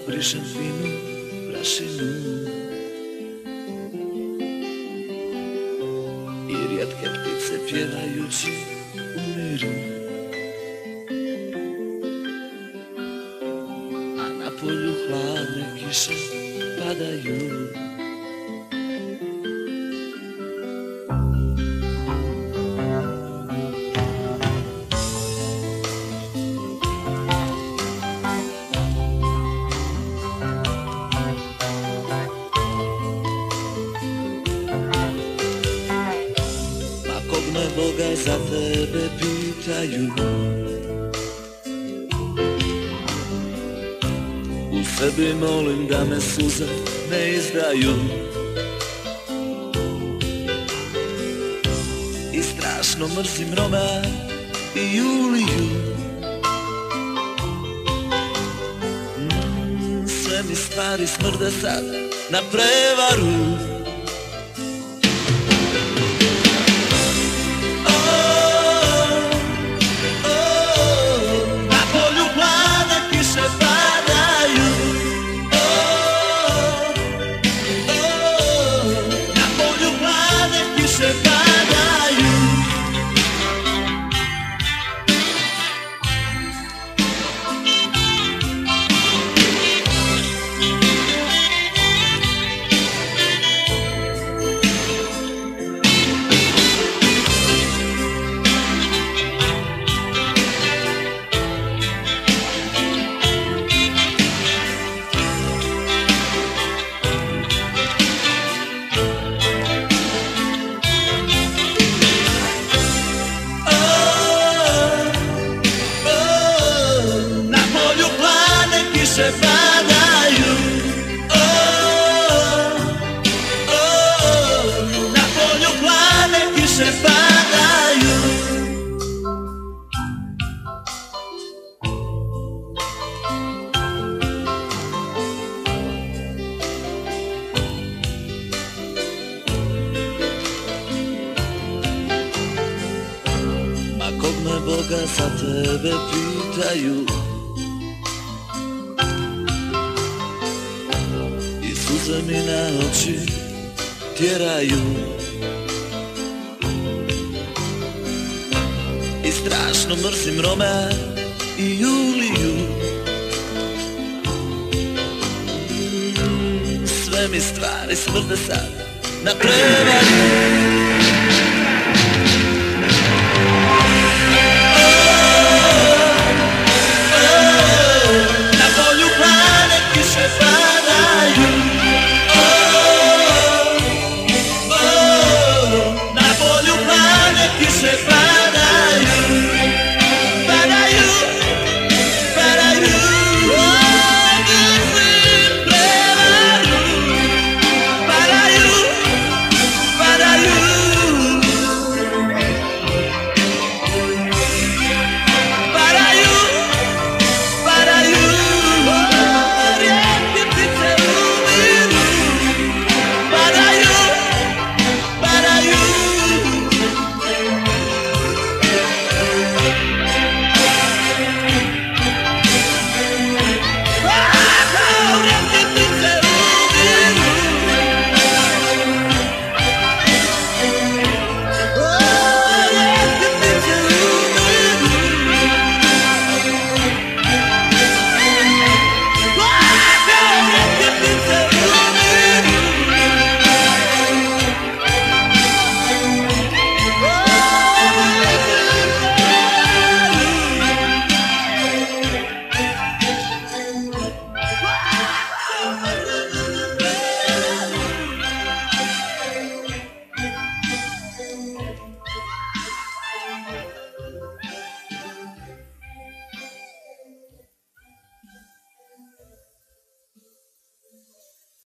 brišem finu prašinu i rijetke ptice pjevajući umiru, a na polju hladne kiše padaju. Boga za tebe pitaju, u sebi molim da me suze ne izdaju i strašno mrzim Roma i Juliju. Sve mi stvari smrde sad na prevaru. Se padaju, na polju plane kiše padaju. Ma kog me Boga za tebe pitaju, suze mi na oči tjeraju i strašno mrzim Roma i Juliju. Sve mi stvari smrde sad na prevaru.